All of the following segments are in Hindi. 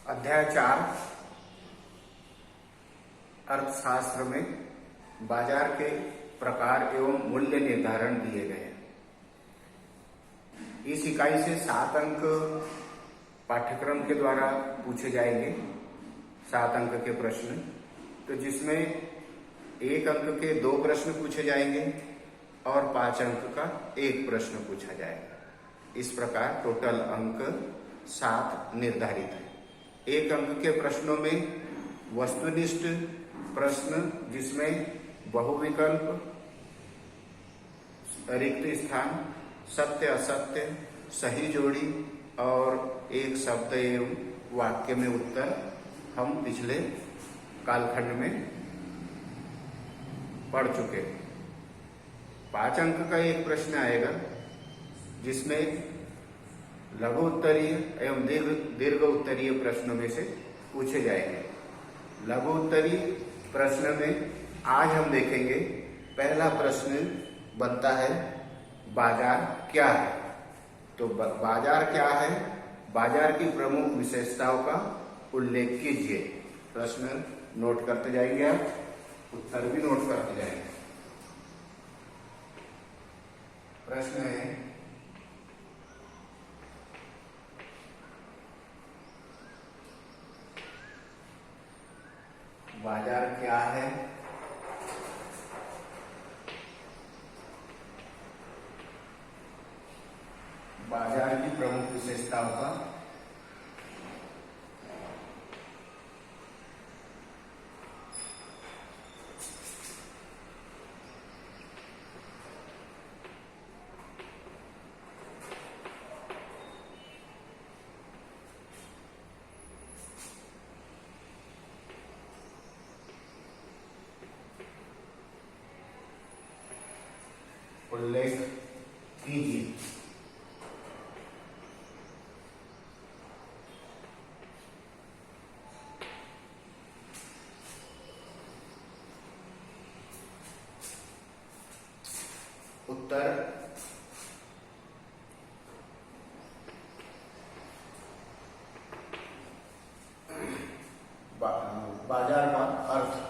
अध्याय 4 अर्थशास्त्र में बाजार के प्रकार एवं मूल्य निर्धारण दिए गए हैं। इस इकाई से 7 अंक पाठ्यक्रम के द्वारा पूछे जाएंगे, 7 अंक के प्रश्न, तो जिसमें 1 अंक के 2 प्रश्न पूछे जाएंगे और 5 अंक का 1 प्रश्न पूछा जाएगा। इस प्रकार टोटल अंक 7 निर्धारित है। 1 अंक के प्रश्नों में वस्तुनिष्ठ प्रश्न, जिसमें बहुविकल्प, रिक्त स्थान, सत्य असत्य, सही जोड़ी और एक शब्द एवं वाक्य में उत्तर हम पिछले कालखंड में पढ़ चुके। 5 अंक का 1 प्रश्न आएगा, जिसमें लघु उत्तरीय एवं दीर्घ उत्तरीय प्रश्नों में से पूछे जाएंगे। लघु उत्तरीय प्रश्न में आज हम देखेंगे, पहला प्रश्न बनता है बाजार क्या है। तो बाजार क्या है, बाजार की प्रमुख विशेषताओं का उल्लेख कीजिए। प्रश्न नोट करते जाएंगे आप, उत्तर भी नोट करते जाएंगे। प्रश्न है, बाजार क्या है, बाजार की प्रमुख विशेषताओं का उल्लेख कीजिए। उत्तर बाजार का अर्थ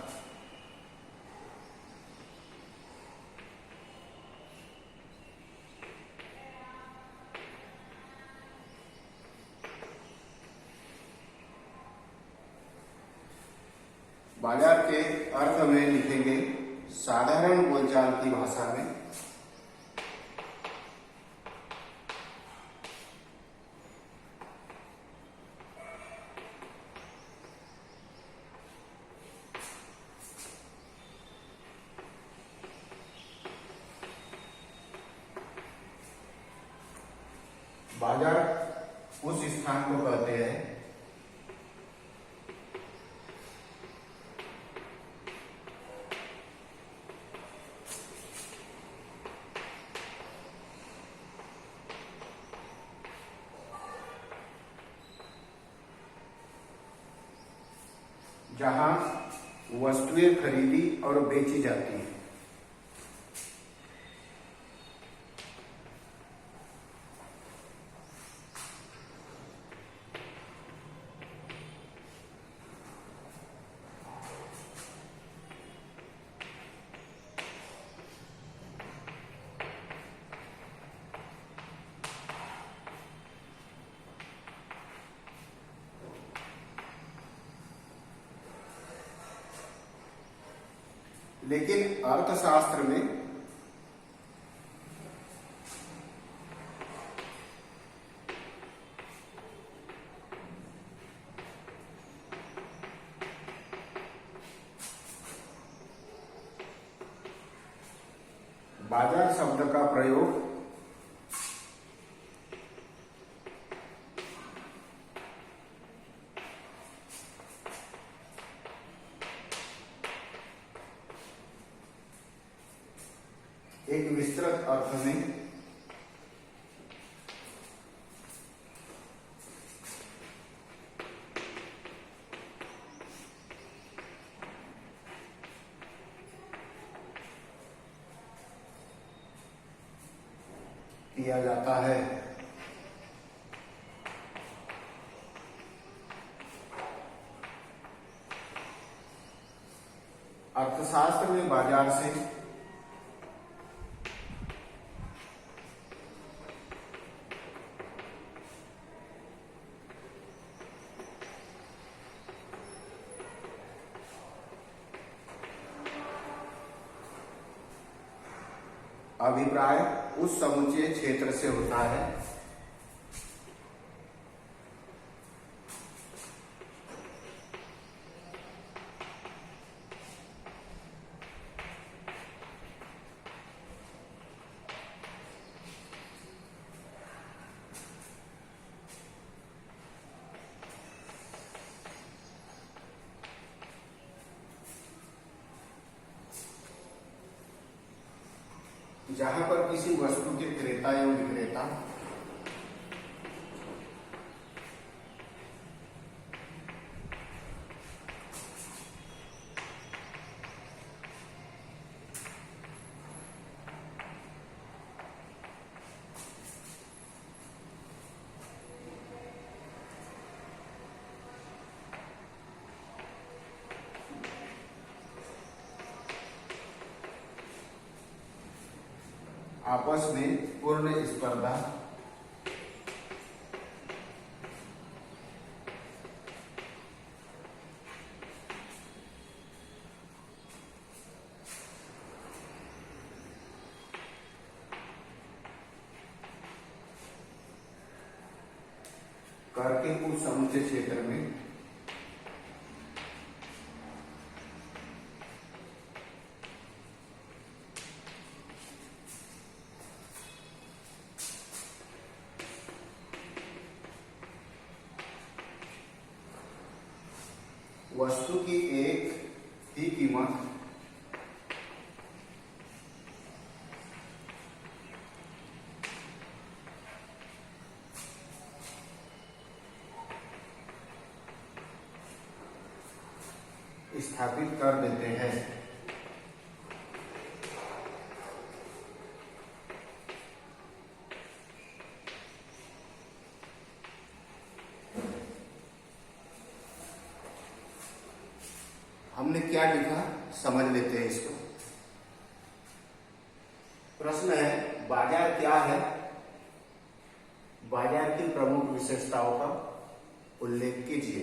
बाजार के अर्थ में लिखेंगे साधारण बोलचाल की भाषा में बाजार उस स्थान को कहते हैं जहां वस्तुएं खरीदी और बेची जाती हैं। लेकिन अर्थशास्त्र में बाजार शब्द का प्रयोग एक विस्तृत अर्थ में किया जाता है। अर्थशास्त्र में बाजार से अभिप्राय उस समुच्चय क्षेत्र से होता है जहां पर किसी वस्तु के क्रेता एवं विक्रेता आपस में पूर्ण स्पर्धा करके उस समुच्चय क्षेत्र में वस्तु की एक ही कीमत स्थापित कर देते हैं। हमने क्या लिखा समझ लेते हैं इसको। प्रश्न है बाजार क्या है, बाजार की प्रमुख विशेषताओं का उल्लेख कीजिए।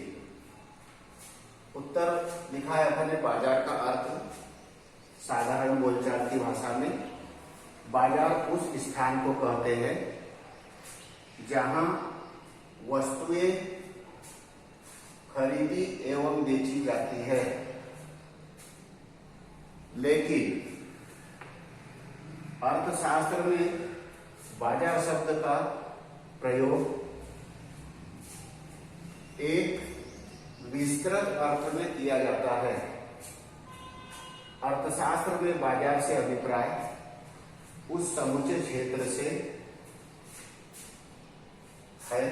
उत्तर लिखा है अपने बाजार का अर्थ साधारण बोलचाल की भाषा में बाजार उस स्थान को कहते हैं जहां वस्तुएं खरीदी एवं बेची जाती है। लेकिन अर्थशास्त्र में बाजार शब्द का प्रयोग एक विस्तृत अर्थ में किया जाता है। अर्थशास्त्र में बाजार से अभिप्राय उस समुच्चय क्षेत्र से है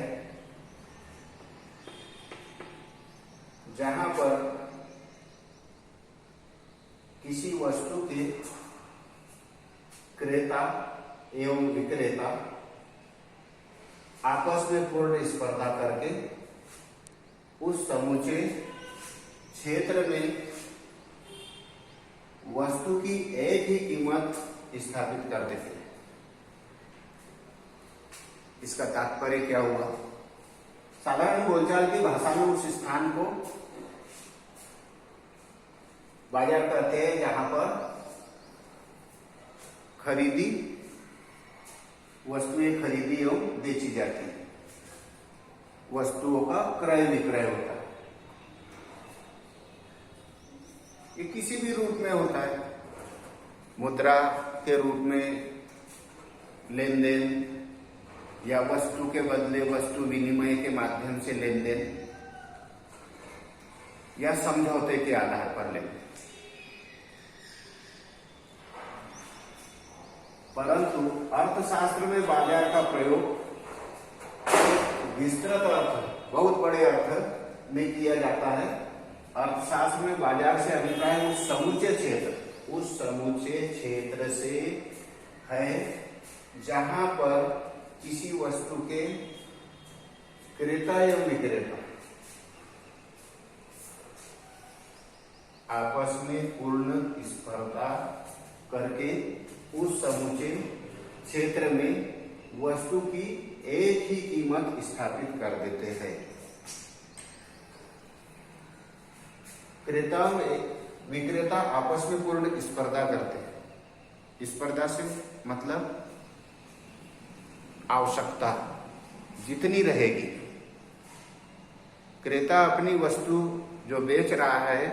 जहां पर किसी वस्तु के क्रेता एवं विक्रेता आपस में पूर्ण स्पर्धा करके उस समूचे क्षेत्र में वस्तु की एक ही कीमत स्थापित कर देते हैं। इसका तात्पर्य क्या हुआ? साधारण बोलचाल की भाषा में उस स्थान को बाजार कहते हैं जहां पर खरीदी वस्तुएं खरीदी एवं बेची जाती है, वस्तुओं का क्रय विक्रय होता है। ये किसी भी रूप में होता है, मुद्रा के रूप में लेन देन या वस्तु के बदले वस्तु विनिमय के माध्यम से लेन देन या समझौते के आधार पर लेन देन। परंतु अर्थशास्त्र में बाजार का प्रयोग विस्तृत अर्थ, बहुत बड़े अर्थ में किया जाता है। अर्थशास्त्र में बाजार से अभिप्राय उस समूचे क्षेत्र से है जहां पर किसी वस्तु के क्रेता एवं विक्रेता आपस में पूर्ण स्पर्धा करके उस समूचे क्षेत्र में वस्तु की एक ही कीमत स्थापित कर देते हैं। क्रेता विक्रेता आपस में पूर्ण स्पर्धा करते हैं। स्पर्धा से मतलब आवश्यकता जितनी रहेगी, क्रेता अपनी वस्तु जो बेच रहा है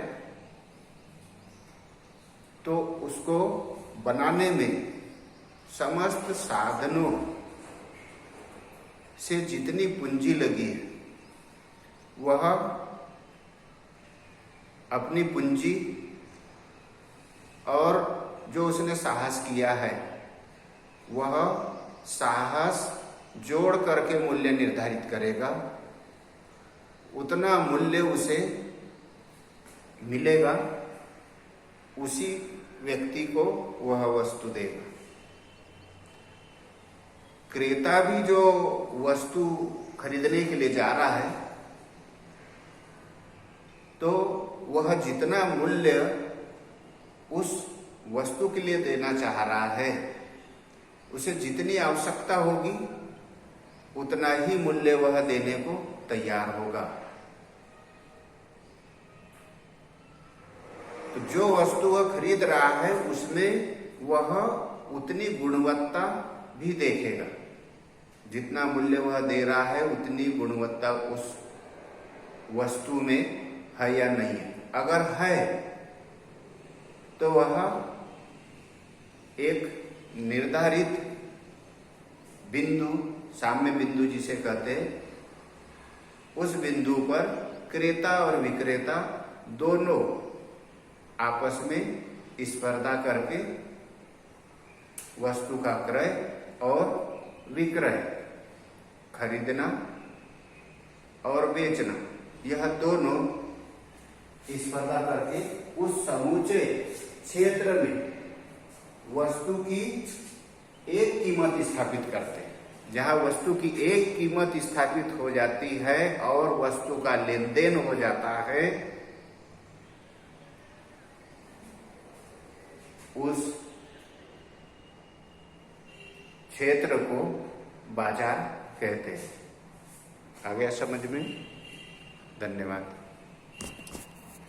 तो उसको बनाने में समस्त साधनों से जितनी पूंजी लगी है वह अपनी पूंजी और जो उसने साहस किया है वह साहस जोड़ करके मूल्य निर्धारित करेगा। उतना मूल्य उसे मिलेगा, उसी व्यक्ति को वह वस्तु देगा। क्रेता भी जो वस्तु खरीदने के लिए जा रहा है तो वह जितना मूल्य उस वस्तु के लिए देना चाह रहा है, उसे जितनी आवश्यकता होगी उतना ही मूल्य वह देने को तैयार होगा। तो जो वस्तु वह खरीद रहा है उसमें वह उतनी गुणवत्ता भी देखेगा। जितना मूल्य वह दे रहा है उतनी गुणवत्ता उस वस्तु में है या नहीं है। अगर है तो वह एक निर्धारित बिंदु, साम्य बिंदु जिसे कहते हैं, उस बिंदु पर क्रेता और विक्रेता दोनों आपस में स्पर्धा करके वस्तु का क्रय और विक्रय, खरीदना और बेचना, यह दोनों स्पर्धा करके उस समूचे क्षेत्र में वस्तु की एक कीमत स्थापित करते हैं। जहां वस्तु की एक कीमत स्थापित हो जाती है और वस्तु का लेन देन हो जाता है, उस क्षेत्र को बाजार कहते हैं। आ गया समझ में? धन्यवाद।